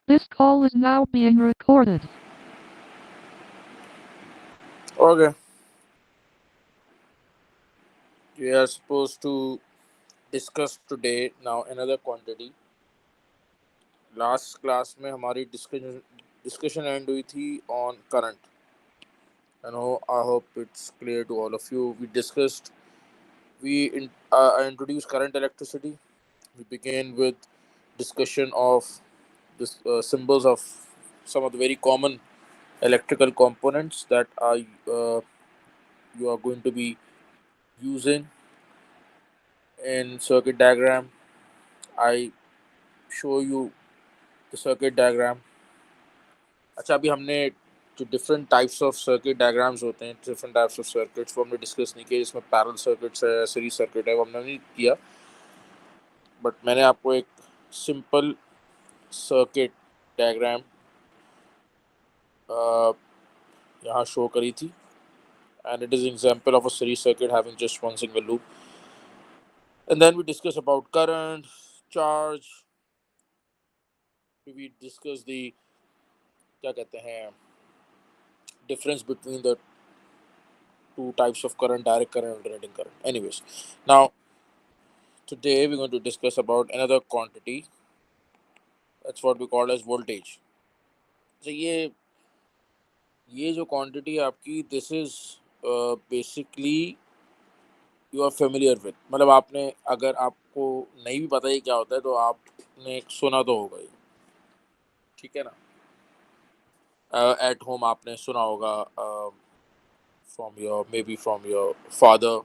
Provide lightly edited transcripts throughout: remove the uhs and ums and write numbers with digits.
This call is now being recorded. Okay, we are supposed to discuss today now another quantity. Last class में हमारी discussion end हुई थी on current. I hope it's clear to all of you. I introduced current electricity. We began with discussion of this symbols of some of the very common electrical components that uh, you are going to be using in circuit diagram. I show you the circuit diagram. अच्छा, अभी हमने जो different types of circuit diagrams होते हैं, different types of circuits, वो हमने discuss नहीं किया. जिसमें पैरेलल सर्किट्स है, सीरीज सर्किट है, वो हमने नहीं किया. बट मैंने आपको एक सिंपल सर्किट डायग्राम यहाँ शो करी थी. And it is example of a series circuit having just one single loop. And then we discuss about current, charge. We discuss the क्या कहते हैं difference between the two types of current: direct current, alternating current. Anyways, now today we're going to discuss about another quantity. That's what we call as voltage. So ये जो quantity है आपकी, this is basically you are familiar with. मतलब आपने, अगर आपको नहीं भी पता ही क्या होता है, तो आपने सुना तो होगा ही. ठीक है ना. At home आपने सुना होगा from your father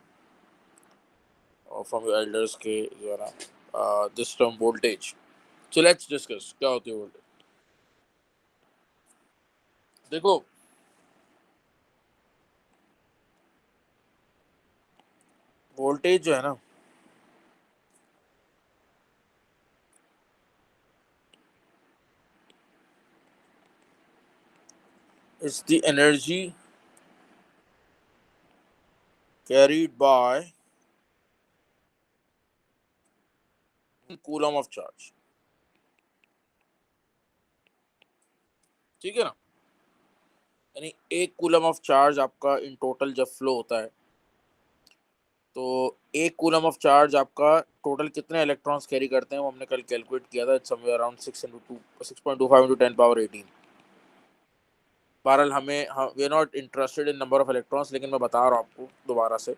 or from your elders के जो है ना, this term voltage. So let's discuss क्या होती है voltage. देखो, वोल्टेज जो है ना, it's the energy carried by coulomb of charge. ठीक है ना. यानी एक कूलम ऑफ चार्ज आपका इन टोटल जब फ्लो होता है, तो एक कूलम ऑफ चार्ज आपका टोटल कितने इलेक्ट्रॉन्स कैरी करते हैं, वो हमने कल कैलकुलेट किया था. It's somewhere around 6.25 into 10 power 18. बहरहाल we are not interested in number of electrons, लेकिन मैं बता रहा हूँ आपको दोबारा से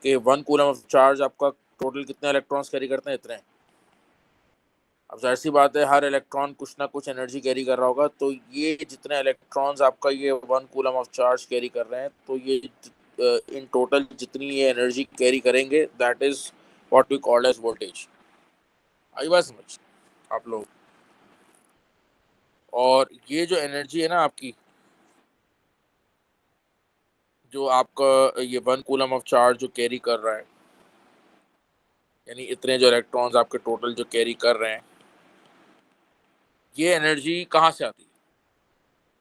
कि वन कूलम ऑफ चार्ज आपका टोटल कितने इलेक्ट्रॉन्स कैरी करते हैं, इतने. अब जाहिर सी बात है, हर इलेक्ट्रॉन कुछ ना कुछ एनर्जी कैरी कर रहा होगा. तो ये जितने इलेक्ट्रॉन्स आपका ये one coulomb of charge carry कर रहे हैं, तो ये इन टोटल जितनी ये एनर्जी कैरी करेंगे, that is what we called as voltage. आई बात समझ आप लोग. और ये जो एनर्जी है ना आपकी, जो आपका ये वन कूलम ऑफ चार्ज जो कैरी कर रहा है, यानी इतने जो इलेक्ट्रॉन्स आपके टोटल जो कैरी कर रहे हैं, ये एनर्जी कहाँ से आती है?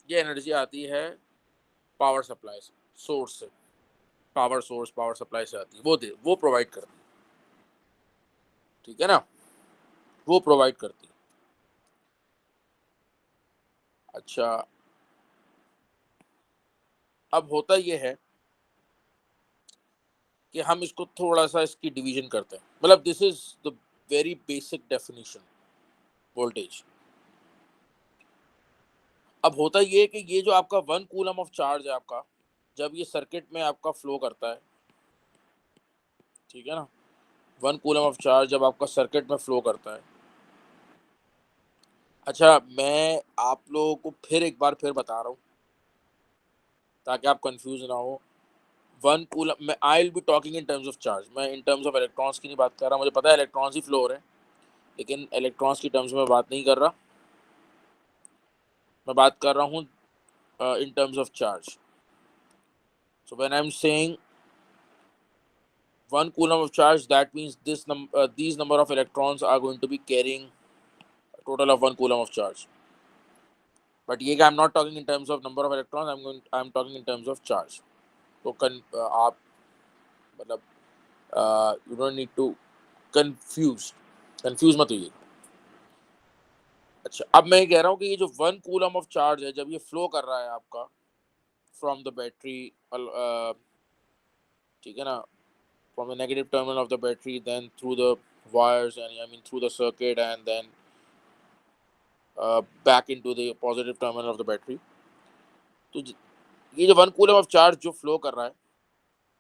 ये एनर्जी आती है पावर सप्लाई से, सोर्स से. पावर सप्लाई से आती है. वो प्रोवाइड करती है. ठीक है ना. वो प्रोवाइड करती है. अच्छा, अब होता ये है कि हम इसको थोड़ा सा इसकी डिवीजन करते हैं. मतलब this is the very basic definition voltage. अब होता ये है कि ये जो आपका वन कूलम ऑफ चार्ज है आपका, जब ये सर्किट में आपका फ्लो करता है, ठीक है ना, वन कूलम ऑफ चार्ज जब आपका सर्किट में फ्लो करता है. अच्छा, मैं आप लोगों को फिर एक बार फिर बता रहा हूँ ताकि आप कंफ्यूज ना हो. वन कूलम में I will be talking in terms of charge. मैं इन टर्म्स ऑफ इलेक्ट्रॉन्स की नहीं बात कर रहा. मुझे पता है इलेक्ट्रॉन्स ही फ्लो हो रहे हैं, लेकिन इलेक्ट्रॉन्स की टर्म्स में बात नहीं कर रहा. मैं बात कर रहा हूँ in terms of charge. So when I am saying one coulomb of charge, that means these number of electrons are going to be carrying a total of 1 coulomb of charge. But ये I'm not talking in terms of number of electrons. I'm talking in terms of charge. तो आप मतलब you don't need to confuse मत होइए. अब मैं ये कह रहा हूँ कि ये जो 1 कूलम ऑफ चार्ज है, जब ये फ्लो कर रहा है आपका फ्रॉम द बैटरी, ठीक है ना, from the negative terminal of the battery, then through the wires, and I mean through the circuit, and then back into the positive terminal of the battery. तो ये जो 1 कूलम ऑफ चार्ज जो flow कर रहा है,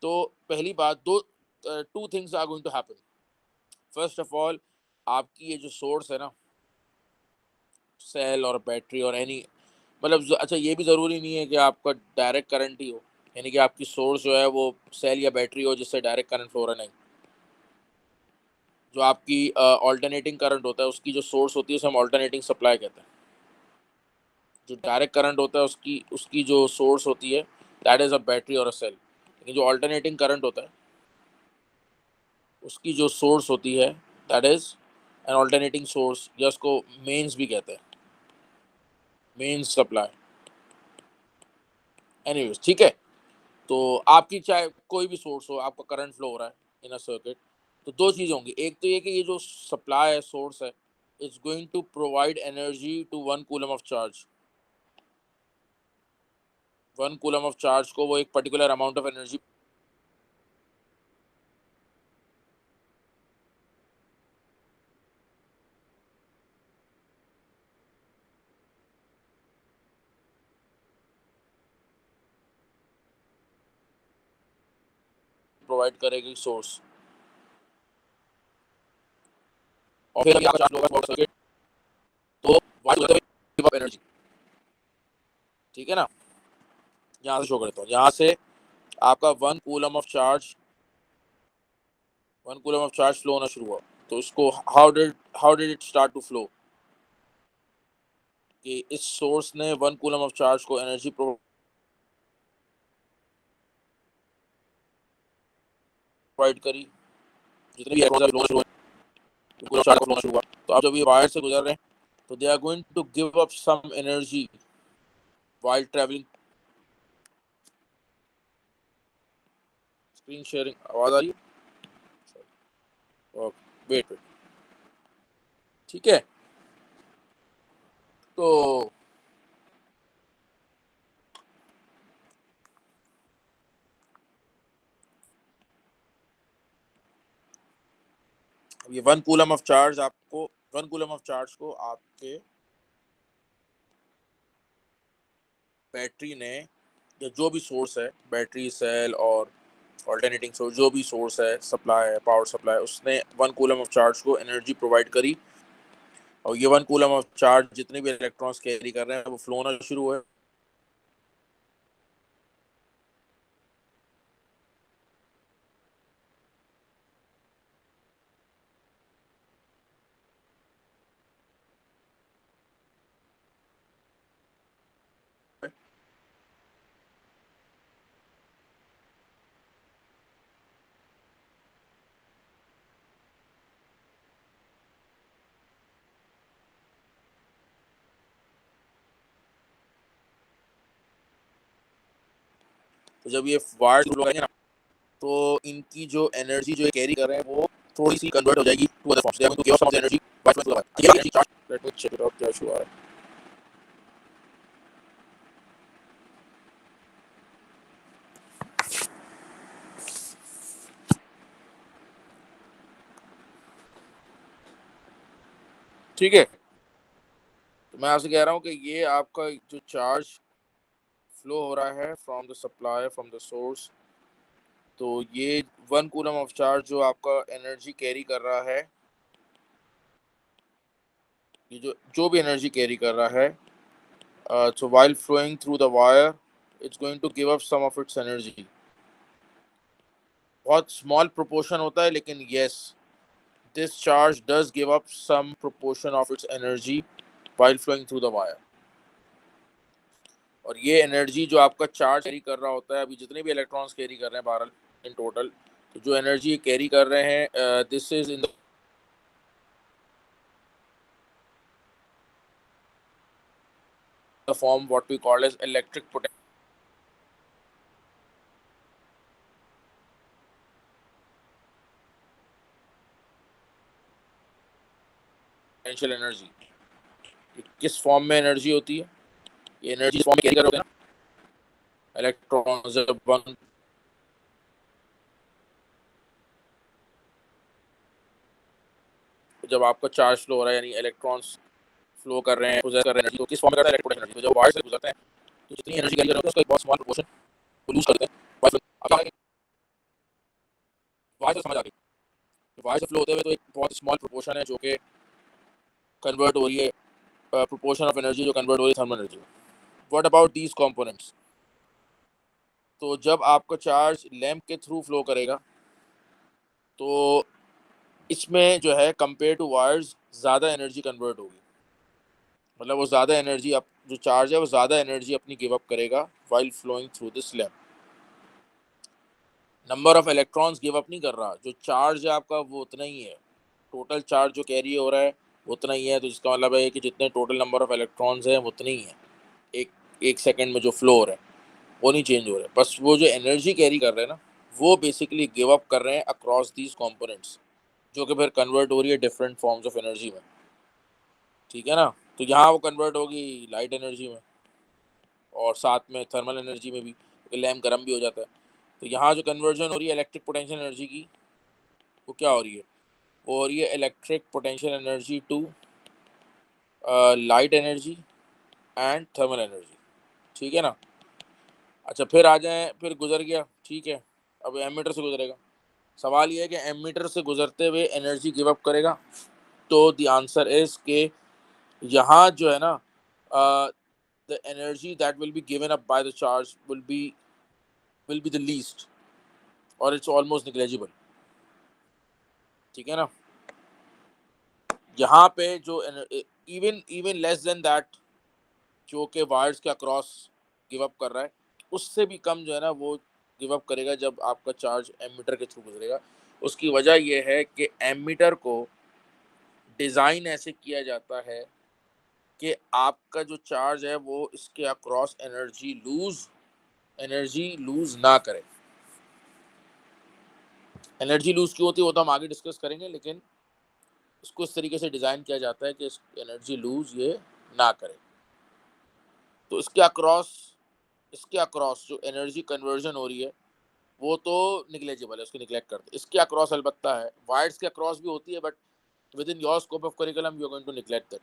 तो पहली बात, two things are going to happen. First of all, आपकी ये जो सोर्स है ना, सेल और बैटरी और एनी, मतलब अच्छा, ये भी ज़रूरी नहीं है कि आपका डायरेक्ट करंट ही हो, यानी कि आपकी सोर्स जो है वो सेल या बैटरी हो जिससे डायरेक्ट करंट फ्लो हो रहा, नहीं. जो आपकी ऑल्टरनेटिंग करंट होता है, उसकी जो सोर्स होती है उसे हम ऑल्टरनेटिंग सप्लाई कहते हैं. जो डायरेक्ट करंट होता है उसकी उसकी जो सोर्स होती है, दैट इज़ अ बैटरी और अ सेल. लेकिन जो ऑल्टरनेटिंग करंट होता है उसकी जो सोर्स होती है, that is an alternating source, या उसको मेन्स भी कहते हैं, मेन्स सप्लाई. एनीवेज, ठीक है. तो आपकी चाहे कोई भी सोर्स हो, आपका करंट फ्लो हो रहा है इन अ सर्किट, तो दो चीज़ें होंगी. एक तो ये कि ये जो सप्लाई है, सोर्स है, it's going to provide energy to 1 coulomb of charge. 1 coulomb of charge को वो एक particular amount of energy provide करेगी सोर्स, और फिर अभी आपका चार्ज होगा सर्किट, तो गिव अप एनर्जी. ठीक है ना, यहाँ से शो करता हूँ, यहाँ से आपका 1 कूलम ऑफ चार्ज फ्लो होना शुरू हुआ. तो इसको how did it start to flow, कि इस सोर्स ने 1 कूलम ऑफ चार्ज को एनर्जी प्रोवाइड करी. जितने भी इलेक्ट्रॉन्स फ्लो शुरू हुए, कूलम चार्ज फ्लो शुरू हुआ. तो अब जब ये वायर से गुजर रहे हैं, तो they are going to give up some energy while traveling. Screen sharing, आवाज आ रही है? Okay, wait wait. ठीक है. तो ये 1 कूलम ऑफ चार्ज को आपके बैटरी ने, या जो भी सोर्स है, बैटरी, सेल और ऑल्टरनेटिंग सोर्स, जो भी सोर्स है, सप्लाई है, पावर सप्लाई, उसने 1 कूलम ऑफ चार्ज को एनर्जी प्रोवाइड करी. और ये 1 कूलम ऑफ चार्ज जितने भी इलेक्ट्रॉन्स कैरी कर रहे हैं वो फ्लो होना शुरू हुए. तो जब ये वायर फ्लो करेंगे ना, तो इनकी जो एनर्जी जो कैरी कर रहे हैं वो थोड़ी सी कन्वर्ट हो जाएगी to other forms. They are going to give up some of the energy white flow. ये energy charge, let me check it out, क्या इशू आ रहा है. ठीक है. तो मैं आपसे कह रहा हूँ कि ये आपका जो चार्ज फ्लो हो रहा है from the supply, from the source, तो ये 1 कूलम ऑफ चार्ज जो आपका एनर्जी कैरी कर रहा है, ये जो भी एनर्जी कैरी कर रहा है, so while flowing through the wire, it's going to give up some of its energy. बहुत स्मॉल प्रोपोर्शन होता है, लेकिन yes, this charge does give up some proportion of its energy while flowing through the wire. और ये energy जो आपका charge carry कर रहा होता है, अभी जितने भी इलेक्ट्रॉन्स कैरी कर रहे हैं बहरहाल इन टोटल, तो जो एनर्जी कैरी कर रहे हैं, this is in the form what we call as electric potential energy. ये किस फॉर्म में एनर्जी होती है? ये एनर्जी फॉर्म में कैरी कर रहे होते हैं ना इलेक्ट्रॉन। जब आपका चार्ज फ्लो हो रहा है यानी इलेक्ट्रॉन्स फ्लो कर रहे हैं, पोजेस कर रहे हैं एनर्जी, तो किस फॉर्म में करता है? Electric potential energy. तो जब वायर से गुजरते हैं तो जितनी एनर्जी कैरी कर रहे होते हैं उसका एक बहुत स्मॉल प्रोपोर्शन वो लूज करते हैं वायर से। अब वायर से समझ आ गई, वायर से फ्लो होते हुए तो एक बहुत स्मॉल प्रोपोर्शन है जो कि कन्वर्ट हो रही है, प्रोपोर्शन ऑफ एनर्जी जो कन्वर्ट हो रही है थर्मल एनर्जी में। What about these components? तो जब आपका चार्ज लैंप के थ्रू फ्लो करेगा तो इसमें जो है कंपेयर टू वायर्स ज़्यादा एनर्जी कन्वर्ट होगी, मतलब वो ज़्यादा एनर्जी अब जो चार्ज है वो ज़्यादा एनर्जी अपनी गिव अप करेगा while flowing through this lamp. Number of electrons give up नहीं कर रहा, जो चार्ज है आपका वो उतना ही है, टोटल चार्ज जो कैरी हो रहा है वो उतना ही है। तो इसका मतलब है कि जितने टोटल नंबर ऑफ इलेक्ट्रॉन्स हैं वो उतने ही हैं, एक एक सेकेंड में जो फ्लो हो रहा है वो नहीं चेंज हो रहा है, बस वो जो एनर्जी कैरी कर रहे हैं ना वो बेसिकली गिव अप कर रहे हैं अक्रॉस दीज कंपोनेंट्स, जो कि फिर कन्वर्ट हो रही है डिफरेंट फॉर्म्स ऑफ एनर्जी में। ठीक है ना? तो यहाँ वो कन्वर्ट होगी लाइट एनर्जी में और साथ में थर्मल एनर्जी में भी, क्योंकि लैम्प गर्म भी हो जाता है। तो यहाँ जो कन्वर्जन हो रही है इलेक्ट्रिक पोटेंशियल एनर्जी की, वो क्या हो रही है? वो हो रही है electric potential energy to light energy and thermal energy. ठीक है ना? अच्छा, फिर आ जाए, फिर गुजर गया, ठीक है, अब एमीटर से गुजरेगा। सवाल ये है कि एमीटर से गुजरते हुए एनर्जी गिव अप करेगा? तो द आंसर इज के यहाँ जो है ना the energy that will be given up by the charge will be the least or it's almost negligible। ठीक है ना? यहाँ पे जो even even less than that जो कि वायर्स के अक्रॉस गिव अप कर रहा है, उससे भी कम जो है ना वो गिव अप करेगा जब आपका चार्ज एमीटर के थ्रू गुजरेगा। उसकी वजह यह है कि एमीटर को डिज़ाइन ऐसे किया जाता है कि आपका जो चार्ज है वो इसके अक्रॉस एनर्जी लूज ना करे। एनर्जी लूज क्यों होती है वो तो हम आगे डिस्कस करेंगे, लेकिन इसको इस तरीके से डिज़ाइन किया जाता है कि एनर्जी लूज ये ना करे। तो इसके अक्रॉस जो एनर्जी कन्वर्जन हो रही है वो तो निग्लेजिबल है, उसको निगलेक्ट करते हैं। इसके अक्रॉस अलबत्ता है, वायर्स के अक्रॉस भी होती है, but within your scope of curriculum you are going to neglect that.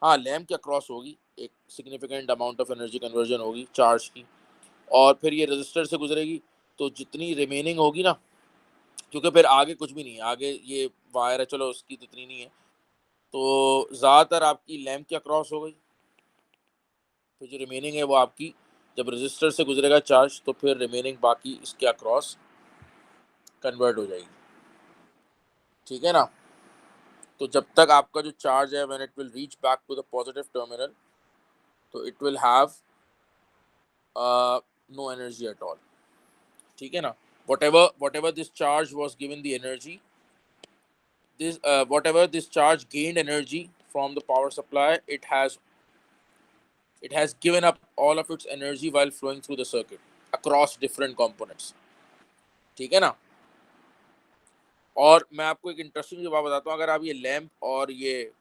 हाँ, लैम्प के अक्रॉस होगी, एक significant amount of energy conversion होगी चार्ज की, और फिर ये रजिस्टर से गुजरेगी तो जितनी रिमेनिंग होगी ना, क्योंकि फिर आगे कुछ भी नहीं है, आगे ये वायर है, चलो उसकी तो इतनी नहीं है, तो ज़्यादातर आपकी लैम्प के अक्रॉस हो गई। फिर जो रिमेनिंग है वो आपकी जब रजिस्टर से गुजरेगा चार्ज तो फिर रिमेनिंग बाकी इसके अक्रॉस कन्वर्ट हो जाएगी। ठीक है ना? तो जब तक आपका जो चार्ज है when it will reach back to the positive terminal तो it will have no energy at all. ठीक है ना? whatever this charge was given the energy, this whatever this charge gained energy from the power supply, it has given up all of its energy while flowing through the circuit across different components। ठीक है ना? और मैं आपको एक interesting जो बात बताता हूँ, अगर आप ये लैंप और ये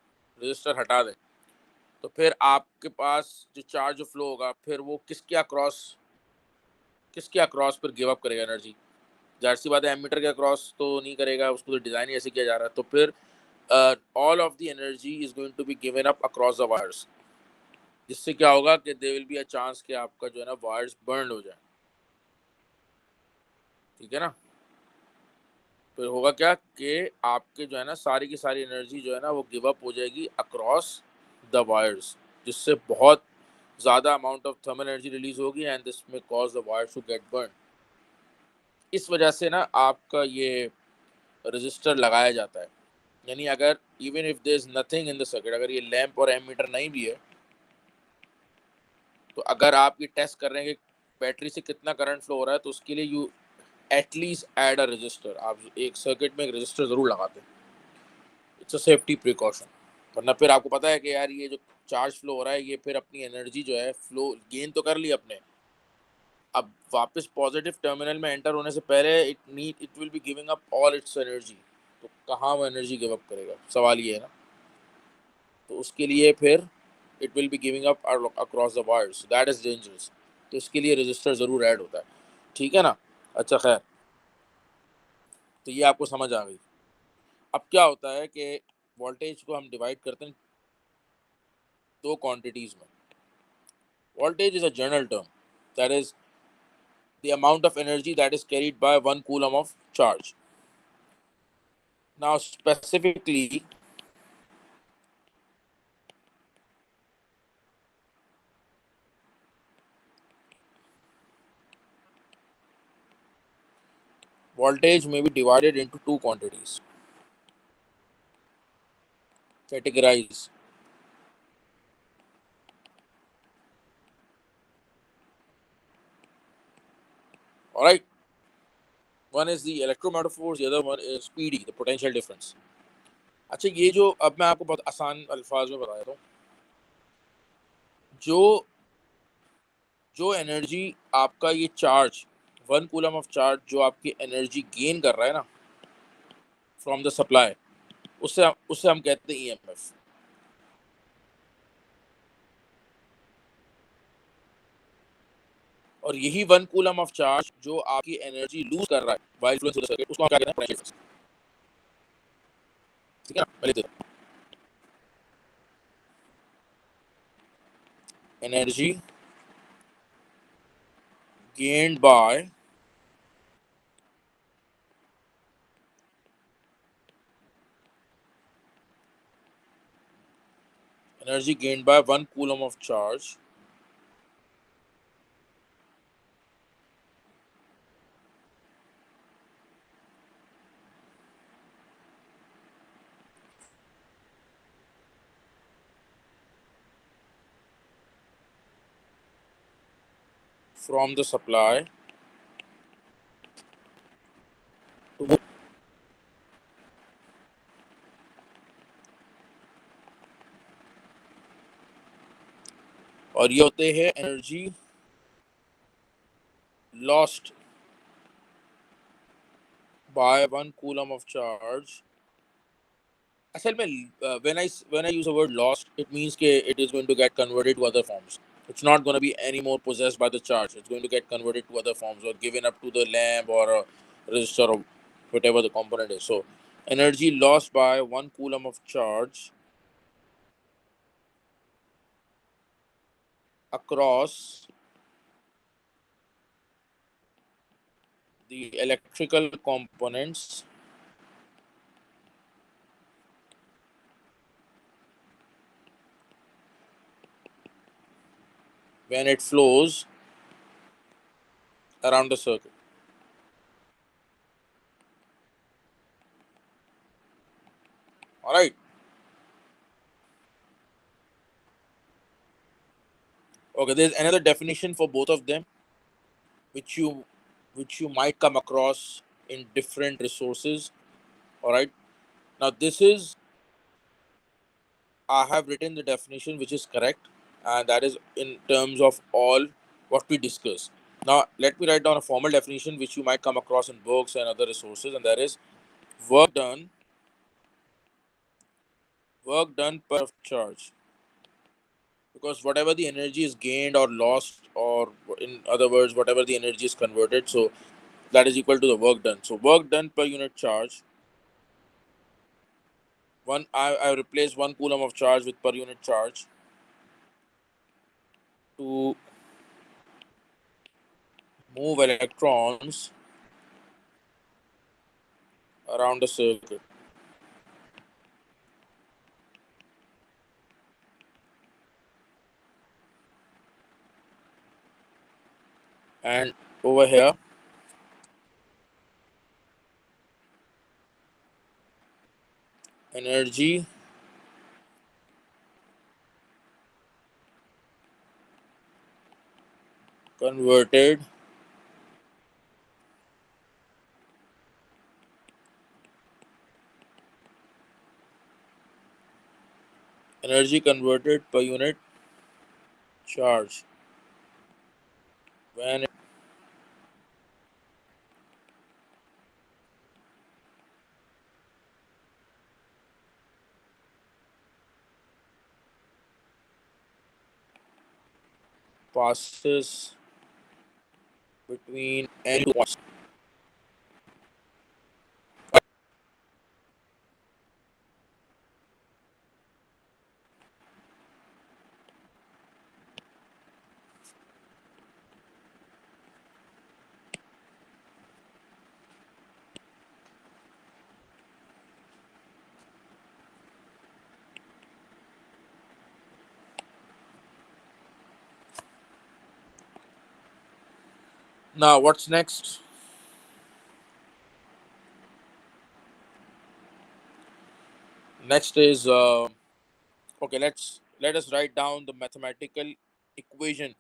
रजिस्टर हटा दें तो फिर आपके पास जो चार्ज फ्लो होगा फिर वो किसके अक्रॉस फिर गिव अप करेगा एनर्जी? जाहिर सी बात है एमीटर के अक्रॉस तो नहीं करेगा, उसको तो डिज़ाइन ही ऐसे किया जा रहा है। तो फिर all of the energy is going to be given up across the wires, जिससे क्या होगा कि there will be a chance कि आपका जो है ना वायर्स बर्न हो जाए। ठीक है ना? फिर होगा क्या कि आपके जो है ना सारी की सारी एनर्जी जो है ना वो गिव अप हो जाएगी अक्रॉस द वायर्स, जिससे बहुत ज़्यादा amount of thermal energy release होगी and this may cause the wires to get burn. इस वजह से ना आपका ये रजिस्टर लगाया जाता है, यानी अगर even if there is nothing in the circuit, अगर ये लैंप और एमीटर नहीं भी है, तो अगर आप ये टेस्ट कर रहे हैं कि बैटरी से कितना करंट फ्लो हो रहा है तो उसके लिए you at least add a resistor. आप एक सर्किट में एक रजिस्टर ज़रूर लगाते हैं, इट्स अ सेफ्टी प्रिकॉशन। वरना फिर आपको पता है कि यार ये जो चार्ज फ्लो हो रहा है ये फिर अपनी एनर्जी जो है फ्लो गेन तो कर ली अपने, अब वापस पॉजिटिव टर्मिनल में एंटर होने से पहले it will be giving up all it's energy. तो कहाँ वो एनर्जी गिव अप करेगा, सवाल ये है ना। तो उसके लिए फिर it will be giving up across the wires. So that is dangerous. तो इसके लिए resistor ज़रूर ऐड होता है, ठीक है ना। अच्छा खैर, तो ये आपको समझ आ गई। अब क्या होता है कि वोल्टेज को हम डिवाइड करते हैं दो क्वांटिटीज़ में। Voltage is a general term, that is the amount of energy that is carried by 1 coulomb of charge. Now, specifically, voltage may be divided into two quantities. Categorize. All right. One is the electromagnetic force, the other one is PD, the potential difference. अच्छा, ये जो अब मैं आपको बहुत आसान अल्फाज में बता देता हूँ, जो जो एनर्जी आपका ये चार्ज 1 कूलम ऑफ चार्ज जो आपकी एनर्जी गेन कर रहा है ना फ्रॉम द सप्लाई, उससे हम कहते हैं ईएमएफ। और यही 1 कूलम ऑफ चार्ज जो आपकी एनर्जी लूज कर रहा है by influence of the circuit, उसको हम क्या कहते हैं, पोटेंशियल डिफरेंस। ठीक है ना, मैं लेते हैं energy gained by energy gained by 1 coulomb of charge from the supply to, और ये होते हैं energy lost by 1 coulomb of charge. असल में when I use the word lost, it means कि it is going to get converted to other forms. It's not going to be any more possessed by the charge. It's going to get converted to other forms or given up to the lamp or a resistor or whatever the component is. So energy lost by 1 coulomb of charge across the electrical components when it flows around the circuit. All right. Okay, there's another definition for both of them, which you might come across in different resources. All right. Now this is, I have written the definition which is correct, and that is in terms of all what we discuss. Now let me write down a formal definition which you might come across in books and other resources, and that is work done per charge. Because whatever the energy is gained or lost, or in other words, whatever the energy is converted, so that is equal to the work done. So work done per unit charge. I replace 1 coulomb of charge with per unit charge to move electrons around the circuit. And over here, energy converted per unit charge when passes between any two points. Now, what's next? Next is okay. Let us write down the mathematical equation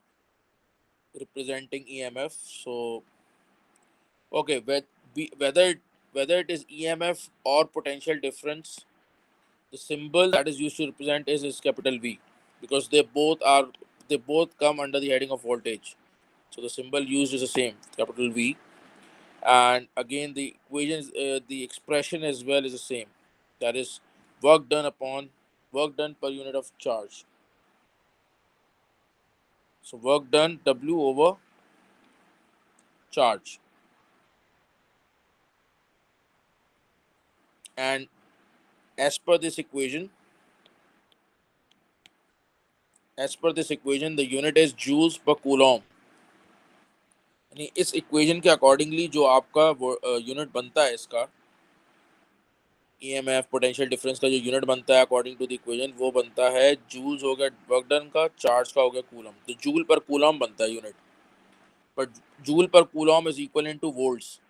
representing EMF. So, okay, whether it is EMF or potential difference, the symbol that is used to represent is capital V, because they both come under the heading of voltage. So the symbol used is the same, capital V, and again the equation, the expression as well is the same. That is work done per unit of charge. So work done W over charge, and as per this equation, the unit is joules per coulomb. यानी इस equation के accordingly जो आपका unit बनता है इसका EMF potential difference का जो यूनिट बनता है अकॉर्डिंग टू द इक्वेशन, वो बनता है जूल्स हो गया वर्क डन का, चार्ज का हो गया कूलम, तो जूल पर कूलम बनता है यूनिट, बट जूल पर coulomb is equal two volts,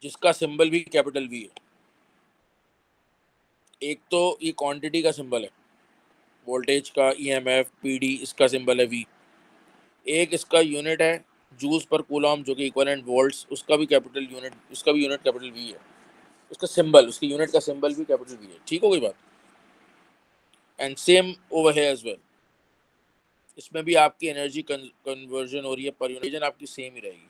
जिसका सिंबल भी कैपिटल वी है। एक तो ये क्वांटिटी का सिंबल है वोल्टेज का, ईएमएफ पीडी, इसका सिंबल है वी। एक इसका यूनिट है जूल्स पर कूलम जो कि इक्विवेलेंट वोल्ट्स, उसका भी यूनिट कैपिटल वी है। उसका सिंबल, उसकी यूनिट का सिंबल भी कैपिटल वी है। ठीक हो गई बात? And same over here as well, इसमें भी आपकी एनर्जी कन्वर्जन हो रही है पर यूनिट, आपकी सेम ही रहेगी।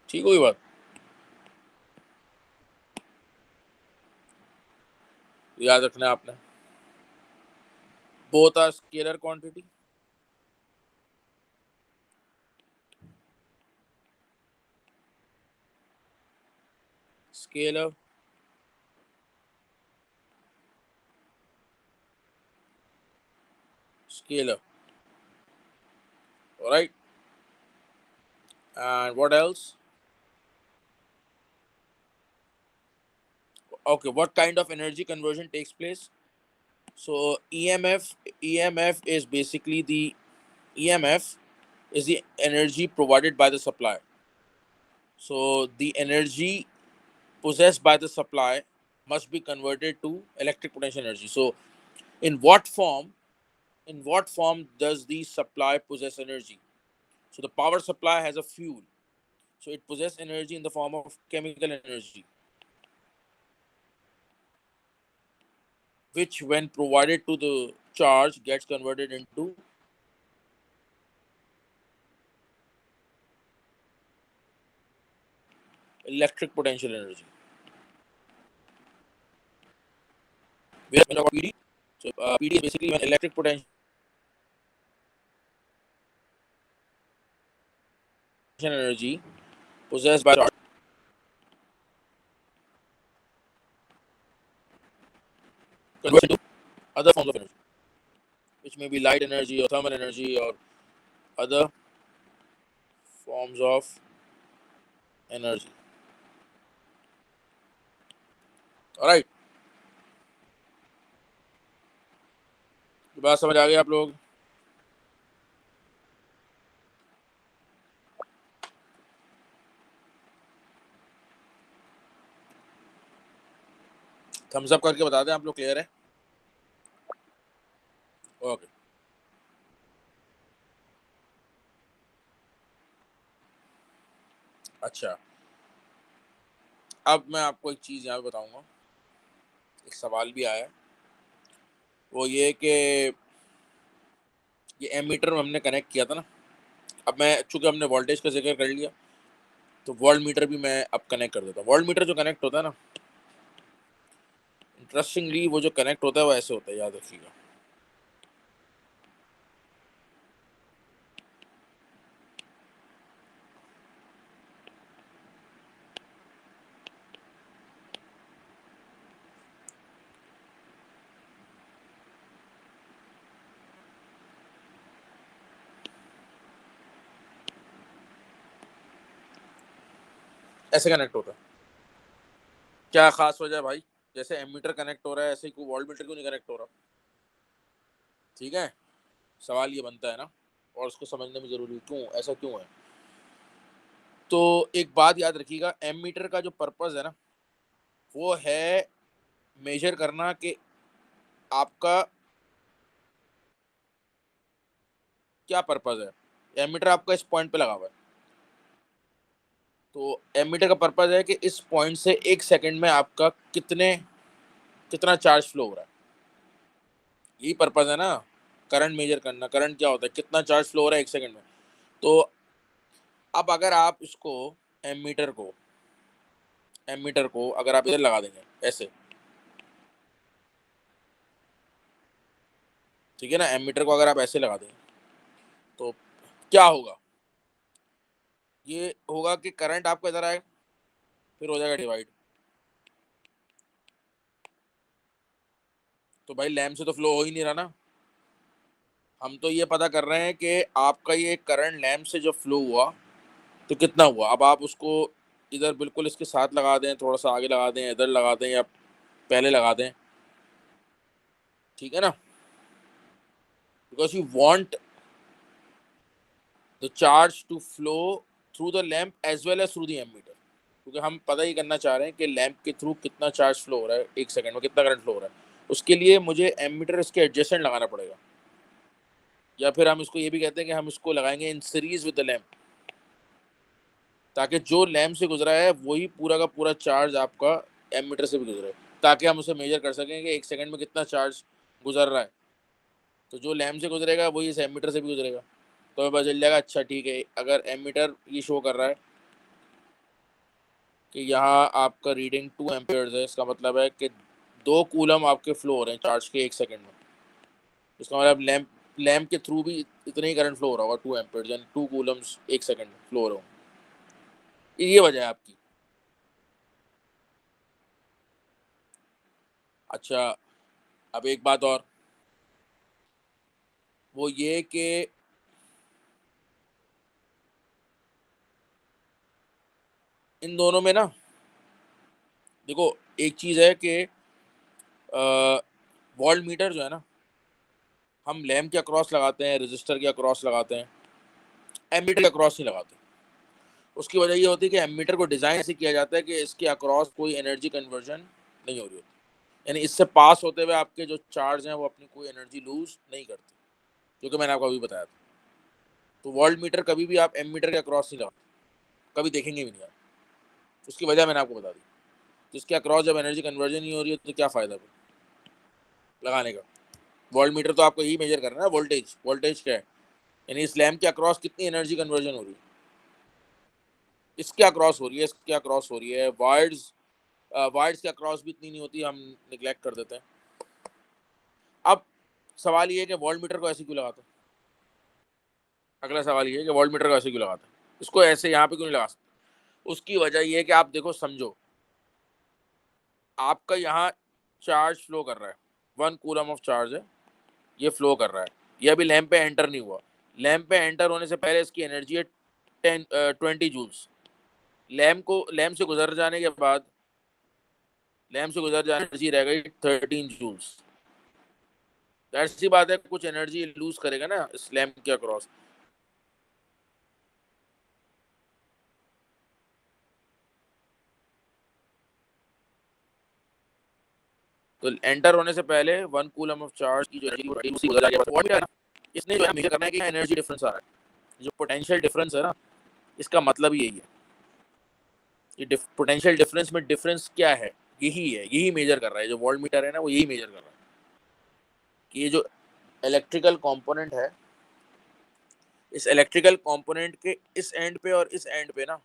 ठीक होगी बात? याद रखना है आपने, both are scalar quantity, scalar scalar. All right, and what else? Okay, what kind of energy conversion takes place? So EMF is basically the EMF is the energy provided by the supply. So the energy possessed by the supply must be converted to electric potential energy. So in what form does the supply possess energy? So the power supply has a fuel, so it possesses energy in the form of chemical energy, which when provided to the charge gets converted into electric potential energy. We have about PD. So PD is basically an electric potential energy possessed by the charge converted into other forms of energy, which may be light energy or thermal energy or other forms of energy. All right, ये बात समझ आ गई आप लोग? Thums up करके बता दें आप लोग क्लियर है? ओके, अच्छा, अब मैं आपको एक चीज़ यहाँ पे बताऊंगा। एक सवाल भी आया है, वो ये कि ये एमीटर हमने कनेक्ट किया था ना। अब मैं, चूंकि हमने वोल्टेज का जिक्र कर लिया, तो वोल्ट मीटर भी मैं अब कनेक्ट कर देता हूँ। वोल्ट मीटर जो कनेक्ट होता है ना, इंटरेस्टिंगली वो जो कनेक्ट होता है वो ऐसे होता है, याद रखिएगा। ऐसे कनेक्ट होता है। क्या खास वजह है भाई? जैसे एमीटर कनेक्ट हो रहा है ऐसे ही कोई वोल्ट मीटर क्यों नहीं कनेक्ट हो रहा? ठीक है, सवाल ये बनता है ना, और उसको समझने में जरूरी है क्यों ऐसा क्यों है। तो एक बात याद रखिएगा, एमीटर का जो पर्पस है ना, वो है मेजर करना कि आपका क्या पर्पस है। एमीटर आपका इस पॉइंट पे लगा हुआ है, तो एमीटर का पर्पस है कि इस पॉइंट से 1 सेकंड में आपका कितना चार्ज फ्लो हो रहा है। यही पर्पस है ना, करंट मेजर करना। करंट क्या होता है, कितना चार्ज फ्लो हो रहा है 1 सेकंड में। तो अब अगर आप इसको एमीटर को अगर आप इधर लगा देंगे ऐसे, ठीक है ना, एमीटर को अगर आप ऐसे लगा देंगे तो क्या होगा, ये होगा कि करंट आपको इधर आएगा, फिर हो जाएगा डिवाइड। तो भाई लैम्प से तो फ्लो हो ही नहीं रहा ना। हम तो ये पता कर रहे हैं कि आपका ये करंट लैम्प से जो फ्लो हुआ तो कितना हुआ। अब आप उसको इधर बिल्कुल इसके साथ लगा दें, थोड़ा सा आगे लगा दें, इधर लगा दें या पहले लगा दें, ठीक है ना, because you want the charge to flow through the lamp as well as through the ammeter, क्योंकि हम पता ही करना चाह रहे हैं कि लैम्प के थ्रू कितना चार्ज फ्लो हो रहा है 1 सेकंड में, कितना करंट फ्लो हो रहा है। उसके लिए मुझे एमीटर इसके एडजेसेंट लगाना पड़ेगा, या फिर हम इसको ये भी कहते हैं कि हम इसको लगाएंगे इन सीरीज विद द लैम्प, ताकि जो लैम्प से गुजरा है वही पूरा का पूरा चार्ज आपका एमीटर से भी गुजरे, ताकि हम उसे मेजर कर सकें कि 1 सेकंड में कितना चार्ज गुजर रहा है। तो जो लैम्प से गुजरेगा वही इस एमीटर से भी गुजरेगा, तो हमें पता चल जाएगा अच्छा ठीक है, अगर एमीटर ये शो कर रहा है कि यहाँ आपका रीडिंग 2 एम्पियर्स है, इसका मतलब है कि 2 कूलम आपके फ्लो हो रहे हैं चार्ज के 1 सेकंड में। इसका मतलब लैम्प के थ्रू भी इतना ही करंट फ्लो हो रहा होगा, 2 एम्पियर्स यानी 2 कूलम्स 1 सेकंड में फ्लो हो रहे होंगे। ये वजह है आपकी। अच्छा, अब एक बात और, वो ये कि इन दोनों में ना, देखो एक चीज़ है कि वोल्ट मीटर जो है ना, हम लैम्प के अक्रॉस लगाते हैं, रजिस्टर के अक्रॉस लगाते हैं, एमीटर के अक्रॉस नहीं लगाते। उसकी वजह ये होती है कि एमीटर को डिज़ाइन ऐसे किया जाता है कि इसके अक्रॉस कोई एनर्जी कन्वर्जन नहीं हो रही होती, यानी इससे पास होते हुए आपके जो चार्ज हैं वो अपनी कोई एनर्जी लूज नहीं करते, जो कि मैंने आपको अभी बताया था। तो वोल्ट मीटर कभी भी आप एमीटर के अक्रॉस नहीं लगाते, कभी देखेंगे भी नहीं आप। उसकी वजह मैंने आपको बता दी। जिसके अक्रॉस जब एनर्जी कन्वर्जन नहीं हो रही है तो क्या फ़ायदा लगाने का। वोल्ट मीटर तो आपको यही मेजर करना है, वोल्टेज। वोल्टेज क्या है, यानी इस लैम्प के अक्रॉस कितनी एनर्जी कन्वर्जन हो रही है, इसके अक्रॉस हो रही है, इसके अक्रॉस हो रही है। वायर्स के अक्रॉस भी इतनी नहीं होती, हम निगलेक्ट कर देते हैं। अब सवाल ये है कि वोल्ट मीटर को ऐसे क्यों लगाते हैं। अगला सवाल ये है कि वोल्ट मीटर को ऐसे क्यों लगाते हैं, इसको ऐसे यहाँ पे क्यों नहीं लगा सकते। उसकी वजह ये है कि आप देखो, समझो, आपका यहाँ चार्ज फ्लो कर रहा है, 1 कूलम ऑफ चार्ज है, ये फ्लो कर रहा है, ये अभी लैम्प पे एंटर नहीं हुआ। लैम्प पे एंटर होने से पहले इसकी एनर्जी है 20 जूल्स। लैम्प से गुजर जाने के बाद एनर्जी रह गई 13 जूल्स। ऐसी बात है, कुछ एनर्जी लूज करेगा ना इस लैम्प के अक्रॉस। तो एंटर होने से पहले 1 कूलम ऑफ चार्ज की जो एनर्जी गुजर जाएगी, इसने जो है मेजर करना है कि एनर्जी डिफरेंस आ रहा है। जो पोटेंशियल डिफरेंस है ना, इसका मतलब ही यही है। ये पोटेंशियल डिफरेंस में डिफरेंस क्या है, यही मेजर कर रहा है। जो वोल्ट मीटर है ना, वो यही मेजर कर रहा है कि ये जो इलेक्ट्रिकल कंपोनेंट है, इस इलेक्ट्रिकल कंपोनेंट के इस एंड पे और इस एंड पे ना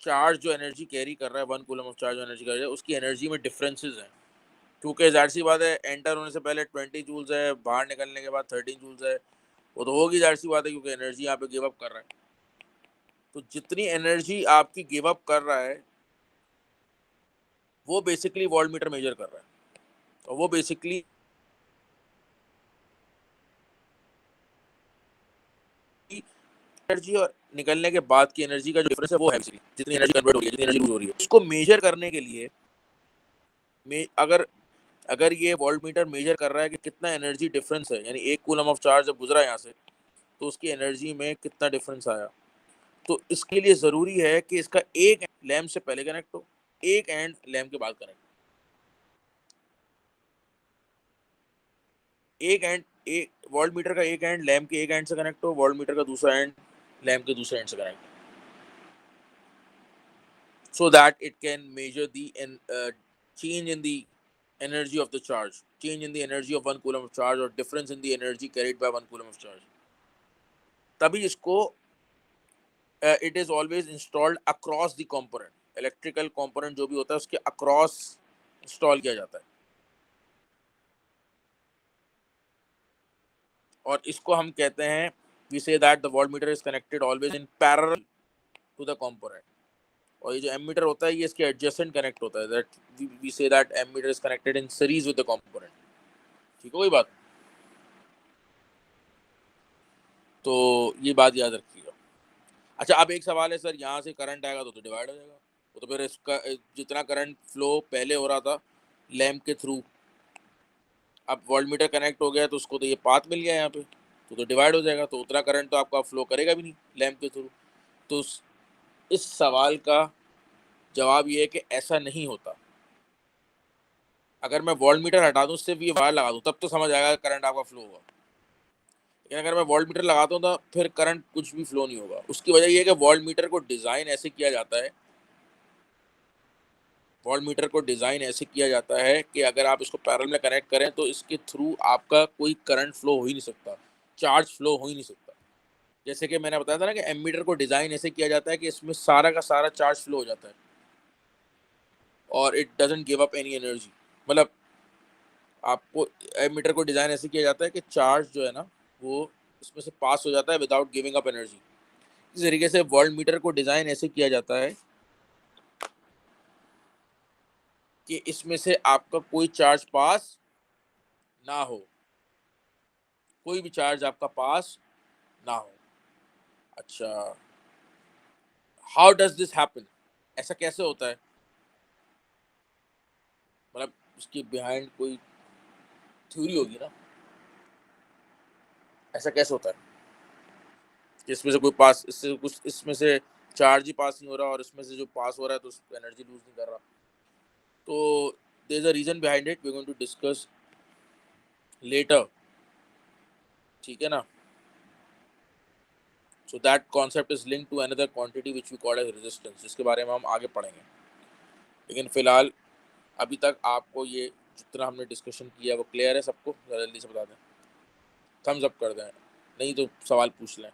चार्ज जो एनर्जी कैरी कर रहा है, 1 कूलम ऑफ चार्ज जो एनर्जी कर रहा है, उसकी एनर्जी में डिफरेंसेस हैं। क्योंकि जाहिर सी बात है, एंटर होने से पहले 20 जूल्स है, बाहर निकलने के बाद 13 जूल्स है, वो तो होगी, जाहिर सी बात है, क्योंकि एनर्जी यहाँ पे गिव अप कर रहा है। तो जितनी एनर्जी आपकी गिव अप कर रहा है वो बेसिकली वोल्ट मीटर मेजर कर रहा है, और वो बेसिकली एनर्जी और निकलने के बाद की एनर्जी का जो डिफरेंस है वो है basically, जितनी एनर्जी कन्वर्ट हो रही है, जितनी एनर्जी लूज हो रही है, उसको मेजर करने के लिए अगर अगर ये वोल्ट मीटर मेजर कर रहा है कि कितना एनर्जी डिफरेंस है, यानी 1 कूलम ऑफ चार्ज जब गुजरा यहाँ से, तो उसकी एनर्जी में कितना डिफरेंस आया, तो इसके लिए ज़रूरी है कि इसका एक लैम्प से पहले कनेक्ट हो, एक एंड लैम्प के बाद कनेक्ट, एक एंड एक वोल्ट मीटर का एक एंड लैम्प के एक एंड से कनेक्ट हो, वोल्ट मीटर का दूसरा एंड लैम्प के दूसरे एंड से connect, so that it can measure the change in the energy of the charge, change in the energy of 1 coulomb of charge, or difference in the energy carried by 1 coulomb of charge. तभी इसको it is always installed across the component, electrical component जो भी होता है उसके across install किया जाता है, और इसको हम कहते हैं, we say that the voltmeter is connected always in parallel to the component, और ये जो एमीटर होता है ये इसके एडजेसेंट कनेक्ट होता है, that we say that ammeter is connected in series with the component. ठीक है, कोई बात, तो ये बात याद रखिएगा। अच्छा, अब एक सवाल है सर, यहाँ से करंट आएगा तो डिवाइड हो जाएगा, वो तो फिर इसका जितना करंट फ्लो पहले हो रहा था लैम्प के थ्रू, अब वोल्टमीटर कनेक्ट हो गया तो उसको तो ये पाथ मिल गया यहाँ पे, तो डिवाइड हो जाएगा, तो उतना करंट तो आपका फ्लो करेगा भी नहीं लैम्प के थ्रू। तो इस सवाल का जवाब ये है कि ऐसा नहीं होता। अगर मैं वोल्टमीटर हटा दूँ, सिर्फ ये वायर लगा दूँ, तब तो समझ आएगा करंट आपका फ्लो होगा, लेकिन अगर मैं वोल्टमीटर लगाता हूँ तो फिर करंट कुछ भी फ्लो नहीं होगा। उसकी वजह यह है कि वोल्टमीटर को डिज़ाइन ऐसे किया जाता है, वोल्टमीटर को डिज़ाइन ऐसे किया जाता है कि अगर आप इसको पैरेलल में कनेक्ट करें तो इसके थ्रू आपका कोई करंट फ्लो हो ही नहीं सकता, चार्ज फ्लो हो ही नहीं सकता। जैसे कि मैंने बताया था ना कि एमीटर को डिज़ाइन ऐसे किया जाता है कि इसमें सारा का सारा चार्ज फ्लो हो जाता है और it doesn't give up any energy. मतलब आपको एमीटर को डिज़ाइन ऐसे किया जाता है कि चार्ज जो है ना वो इसमें से पास हो जाता है विदाउट गिविंग अप एनर्जी। इस तरीके से वोल्टमीटर को डिज़ाइन ऐसे किया जाता है कि इसमें से आपका कोई चार्ज पास ना हो, कोई भी चार्ज आपका पास ना हो। अच्छा, हाउ डज दिस हैपन, ऐसा कैसे होता है, मतलब उसके बिहाइंड कोई थ्योरी होगी ना, ऐसा कैसे होता है कि इसमें से कोई पास, इससे कुछ इसमें से चार्ज ही पास नहीं हो रहा और इसमें से जो पास हो रहा है तो उसको एनर्जी लूज नहीं कर रहा। तो there is a reason behind it, we are going to discuss later, ठीक है ना। So that concept is linked to another quantity which we call as resistance, जिसके बारे में हम आगे पढ़ेंगे। लेकिन फिलहाल अभी तक आपको ये जितना हमने डिस्कशन किया वो क्लियर है सबको? जल्दी से बता दें, थम्स अप कर दें, नहीं तो सवाल पूछ लें।